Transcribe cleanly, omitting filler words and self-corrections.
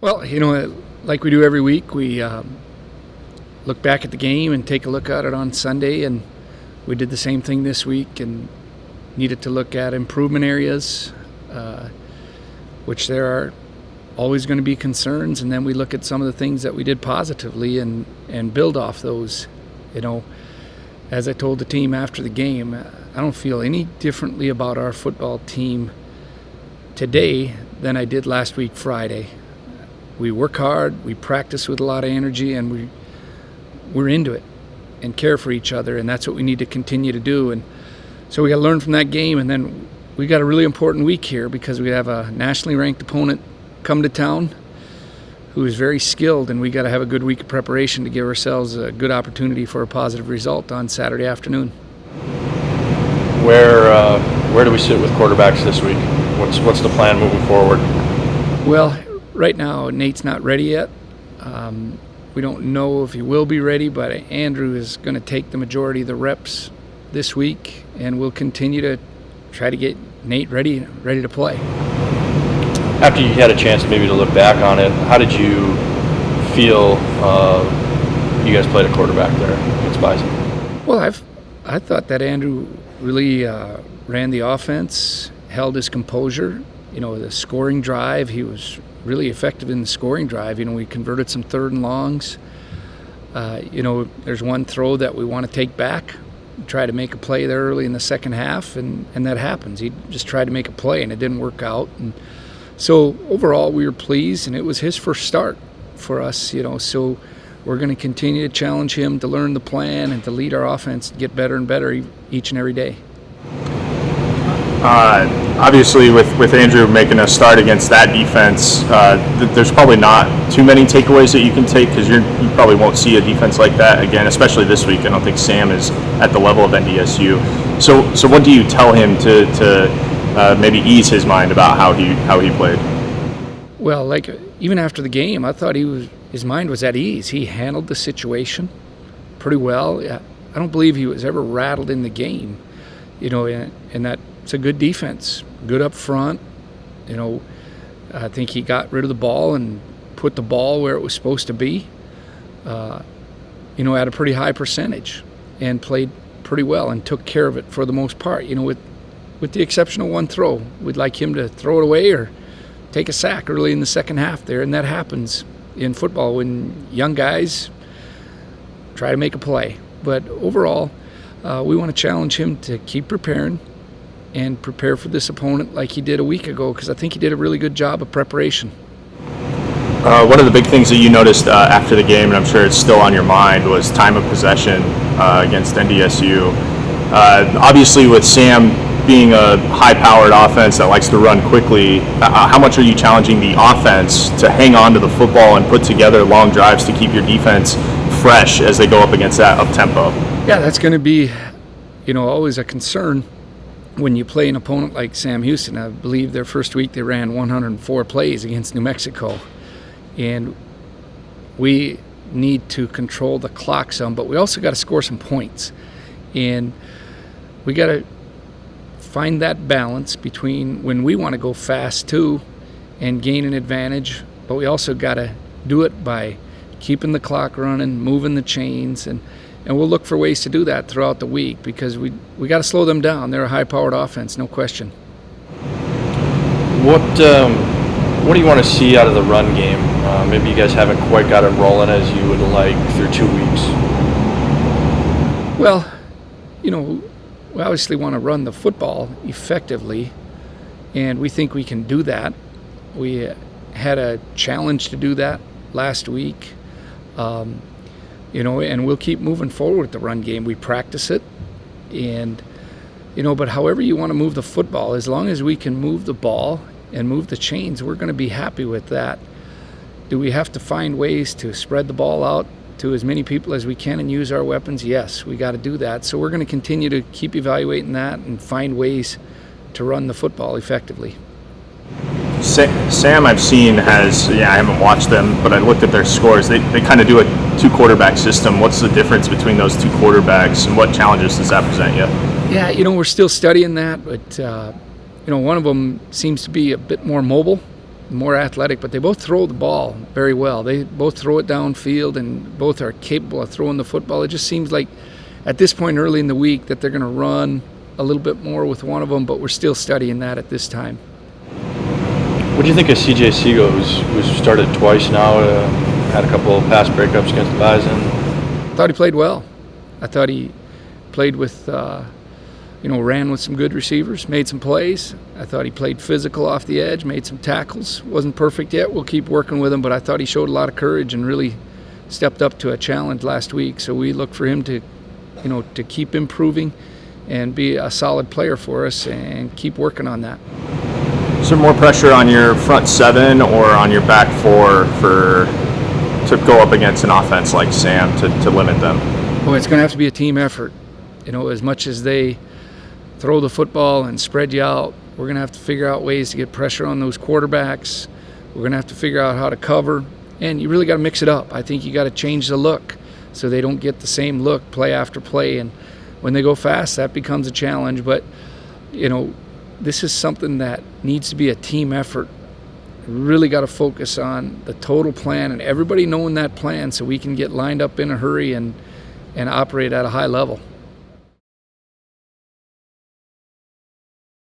Well, like we do every week, we look back at the game and take a look at it on Sunday, and we did the same thing this week and needed to look at improvement areas, which there are always going to be concerns, and then we look at some of the things that we did positively and build off those. As I told the team after the game, I don't feel any differently about our football team today than I did last week Friday. We work hard, we practice with a lot of energy, and we're into it and care for each other, and that's what we need to continue to do. And so we got to learn from that game, and then we got a really important week here because we have a nationally ranked opponent come to town who is very skilled, and we got to have a good week of preparation to give ourselves a good opportunity for a positive result on Saturday afternoon. Where do we sit with quarterbacks this week? What's the plan moving forward? Well, right now Nate's not ready yet. We don't know if he will be ready, but Andrew is going to take the majority of the reps this week, and we'll continue to try to get Nate ready to play. After you had a chance maybe to look back on it, how did you feel you guys played a quarterback there against Bison? Well, I thought that Andrew really ran the offense, held his composure. The scoring drive, he was really effective in the scoring drive. We converted some third and longs. There's one throw that we want to take back, try to make a play there early in the second half, and that happens. He just tried to make a play, and it didn't work out. And so overall, we were pleased, and it was his first start for us, so we're going to continue to challenge him to learn the plan and to lead our offense to get better and better each and every day. Obviously, with Andrew making a start against that defense, there's probably not too many takeaways that you can take because you probably won't see a defense like that again, especially this week. I don't think Sam is at the level of NDSU. So what do you tell him to maybe ease his mind about how he played? Well, even after the game, I thought his mind was at ease. He handled the situation pretty well. I don't believe he was ever rattled in the game, and that. It's a good defense, good up front. I think he got rid of the ball and put the ball where it was supposed to be, at a pretty high percentage, and played pretty well and took care of it for the most part. With the exception of one throw, we'd like him to throw it away or take a sack early in the second half there, and that happens in football when young guys try to make a play. But overall, we want to challenge him to keep preparing and prepare for this opponent like he did a week ago, because I think he did a really good job of preparation. One of the big things that you noticed after the game, and I'm sure it's still on your mind, was time of possession against NDSU. Obviously, with Sam being a high-powered offense that likes to run quickly, how much are you challenging the offense to hang on to the football and put together long drives to keep your defense fresh as they go up against that up-tempo? Yeah, that's going to be, always a concern when you play an opponent like Sam Houston. I believe their first week they ran 104 plays against New Mexico. And we need to control the clock some, but we also got to score some points. And we got to find that balance between when we want to go fast too and gain an advantage, but we also got to do it by keeping the clock running, moving the chains, and we'll look for ways to do that throughout the week because we got to slow them down. They're a high-powered offense, no question. What do you want to see out of the run game? Maybe you guys haven't quite got it rolling as you would like through 2 weeks. Well, we obviously want to run the football effectively, and we think we can do that. We had a challenge to do that last week. And we'll keep moving forward with the run game. We practice it, and, but however you want to move the football, as long as we can move the ball and move the chains, we're going to be happy with that. Do we have to find ways to spread the ball out to as many people as we can and use our weapons? Yes, we got to do that. So we're going to continue to keep evaluating that and find ways to run the football effectively. Sam, I've seen I haven't watched them, but I looked at their scores. They kind of do a two-quarterback system. What's the difference between those two quarterbacks, and what challenges does that present you? Yeah, we're still studying that, but, one of them seems to be a bit more mobile more athletic, but they both throw the ball very well. They both throw it downfield, and both are capable of throwing the football. It just seems like at this point early in the week that they're going to run a little bit more with one of them, but we're still studying that at this time. What do you think of C.J. Segal, who's started twice now, had a couple of pass breakups against the Bison? I thought he played well. I thought he played with, ran with some good receivers, made some plays. I thought he played physical off the edge, made some tackles. Wasn't perfect yet. We'll keep working with him, but I thought he showed a lot of courage and really stepped up to a challenge last week. So we look for him to keep improving and be a solid player for us and keep working on that. Is there more pressure on your front seven or on your back four to go up against an offense like Sam to limit them? Well, it's going to have to be a team effort. As much as they throw the football and spread you out, we're going to have to figure out ways to get pressure on those quarterbacks. We're going to have to figure out how to cover, and you really got to mix it up. I think you got to change the look so they don't get the same look play after play, and when they go fast, that becomes a challenge. But, this is something that needs to be a team effort. We really got to focus on the total plan and everybody knowing that plan so we can get lined up in a hurry and operate at a high level.